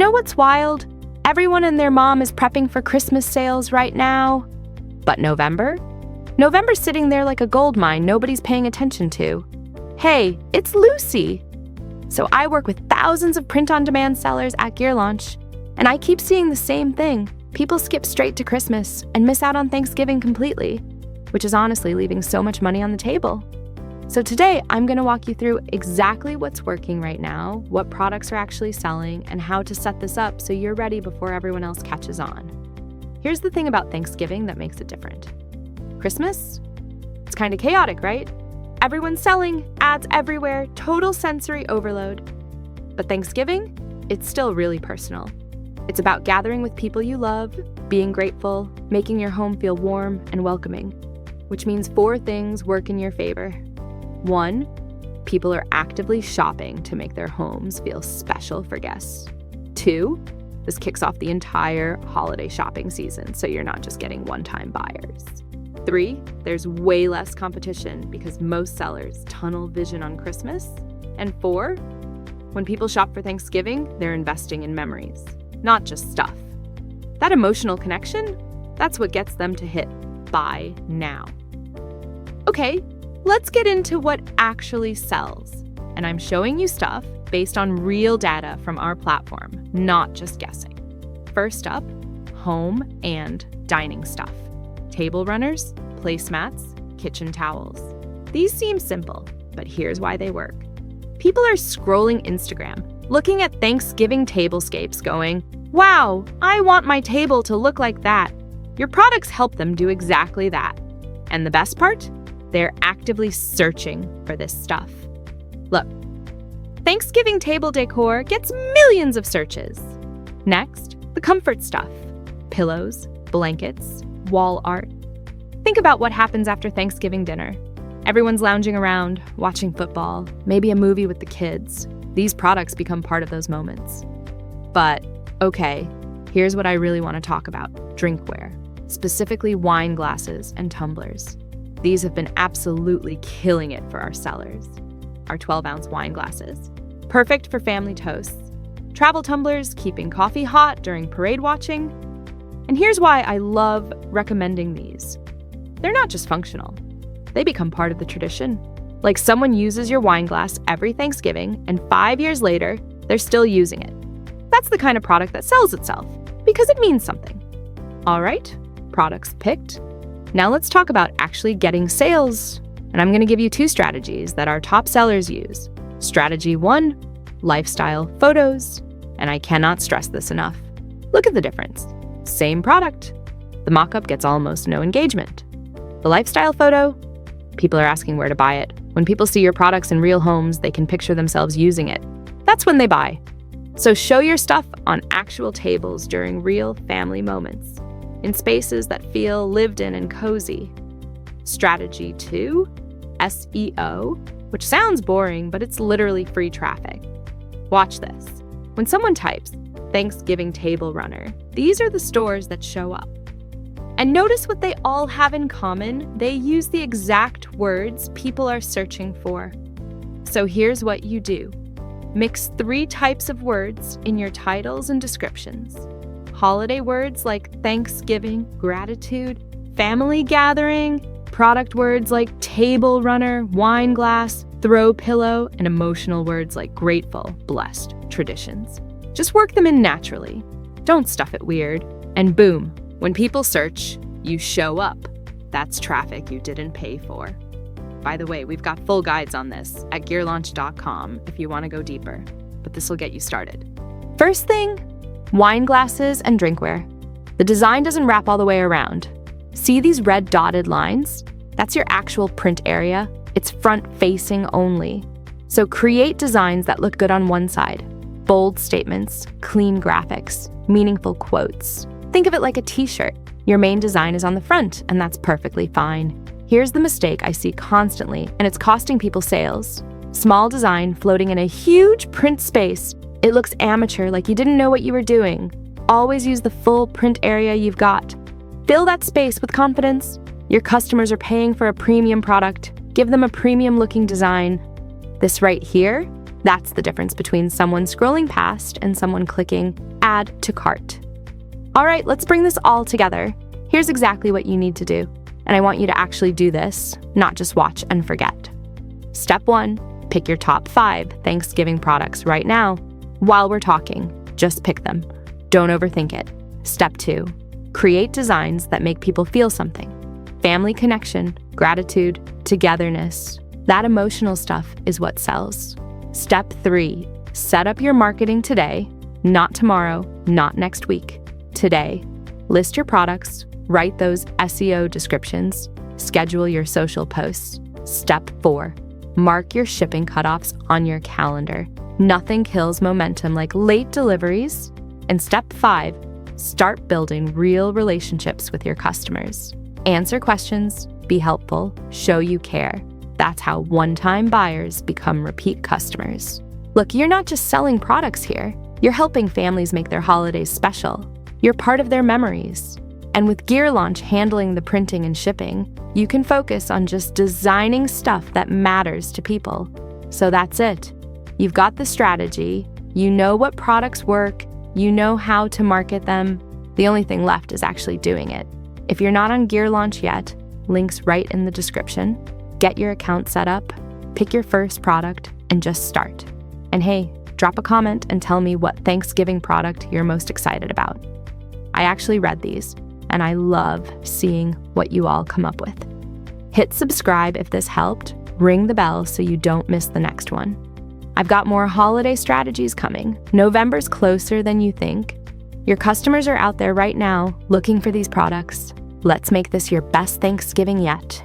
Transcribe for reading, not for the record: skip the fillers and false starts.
know what's wild? Everyone and their mom is prepping for Christmas sales right now. But November? November's sitting there like a gold mine nobody's paying attention to. Hey, it's Lucy. So I work with thousands of print-on-demand sellers at GearLaunch, and I keep seeing the same thing. People skip straight to Christmas and miss out on Thanksgiving completely, which is honestly leaving so much money on the table. So today, I'm going to walk you through exactly what's working right now, what products are actually selling, and how to set this up so you're ready before everyone else catches on. Here's the thing about Thanksgiving that makes it different. Christmas? It's kind of chaotic, right? Everyone's selling, ads everywhere, total sensory overload. But Thanksgiving? It's still really personal. It's about gathering with people you love, being grateful, making your home feel warm and welcoming, which means 4 things work in your favor. 1, people are actively shopping to make their homes feel special for guests. 2, this kicks off the entire holiday shopping season, so you're not just getting one-time buyers. 3, there's way less competition because most sellers tunnel vision on Christmas. And 4, when people shop for Thanksgiving, they're investing in memories, not just stuff. That emotional connection, that's what gets them to hit buy now. Okay, let's get into what actually sells. And I'm showing you stuff based on real data from our platform, not just guessing. First up, home and dining stuff. Table runners, placemats, kitchen towels. These seem simple, but here's why they work. People are scrolling Instagram, looking at Thanksgiving tablescapes going, wow, I want my table to look like that. Your products help them do exactly that. And the best part? They're actively searching for this stuff. Look, Thanksgiving table decor gets millions of searches. Next, the comfort stuff. Pillows, blankets, wall art. Think about what happens after Thanksgiving dinner. Everyone's lounging around, watching football, maybe a movie with the kids. These products become part of those moments. But, okay, here's what I really want to talk about, drinkware, specifically wine glasses and tumblers. These have been absolutely killing it for our sellers. Our 12-ounce wine glasses, perfect for family toasts. Travel tumblers, keeping coffee hot during parade watching. And here's why I love recommending these. They're not just functional. They become part of the tradition. Like someone uses your wine glass every Thanksgiving, and 5 years later, they're still using it. That's the kind of product that sells itself, because it means something. All right, products picked. Now let's talk about actually getting sales. And I'm going to give you 2 strategies that our top sellers use. Strategy 1, lifestyle photos. And I cannot stress this enough. Look at the difference. Same product. The mock-up gets almost no engagement. The lifestyle photo, people are asking where to buy it. When people see your products in real homes, they can picture themselves using it. That's when they buy. So show your stuff on actual tables during real family moments, in spaces that feel lived in and cozy. Strategy 2, SEO, which sounds boring, but it's literally free traffic. Watch this. When someone types Thanksgiving table runner, these are the stores that show up. And notice what they all have in common. They use the exact words people are searching for. So here's what you do. Mix 3 types of words in your titles and descriptions. Holiday words like Thanksgiving, gratitude, family gathering, product words like table runner, wine glass, throw pillow, and emotional words like grateful, blessed, traditions. Just work them in naturally. Don't stuff it weird. And boom, when people search, you show up. That's traffic you didn't pay for. By the way, we've got full guides on this at GearLaunch.com if you want to go deeper, but this will get you started. First thing, wine glasses and drinkware. The design doesn't wrap all the way around. See these red dotted lines? That's your actual print area. It's front-facing only. So create designs that look good on one side. Bold statements, clean graphics, meaningful quotes. Think of it like a t-shirt. Your main design is on the front, and that's perfectly fine. Here's the mistake I see constantly, and it's costing people sales. Small design floating in a huge print space. It looks amateur, like you didn't know what you were doing. Always use the full print area you've got. Fill that space with confidence. Your customers are paying for a premium product. Give them a premium-looking design. This right here, that's the difference between someone scrolling past and someone clicking add to cart. All right, let's bring this all together. Here's exactly what you need to do. And I want you to actually do this, not just watch and forget. Step 1, pick your top 5 Thanksgiving products right now. While we're talking, just pick them. Don't overthink it. Step 2, create designs that make people feel something. Family connection, gratitude, togetherness. That emotional stuff is what sells. Step 3, set up your marketing today, not tomorrow, not next week. Today, list your products, write those SEO descriptions, schedule your social posts. Step 4, mark your shipping cutoffs on your calendar. Nothing kills momentum like late deliveries. And step 5, start building real relationships with your customers. Answer questions, be helpful, show you care. That's how one-time buyers become repeat customers. Look, you're not just selling products here. You're helping families make their holidays special. You're part of their memories. And with GearLaunch handling the printing and shipping, you can focus on just designing stuff that matters to people. So that's it. You've got the strategy, you know what products work, you know how to market them. The only thing left is actually doing it. If you're not on GearLaunch yet, links right in the description. Get your account set up, pick your first product, and just start. And hey, drop a comment and tell me what Thanksgiving product you're most excited about. I actually read these, and I love seeing what you all come up with. Hit subscribe if this helped, ring the bell so you don't miss the next one. I've got more holiday strategies coming. November's closer than you think. Your customers are out there right now looking for these products. Let's make this your best Thanksgiving yet.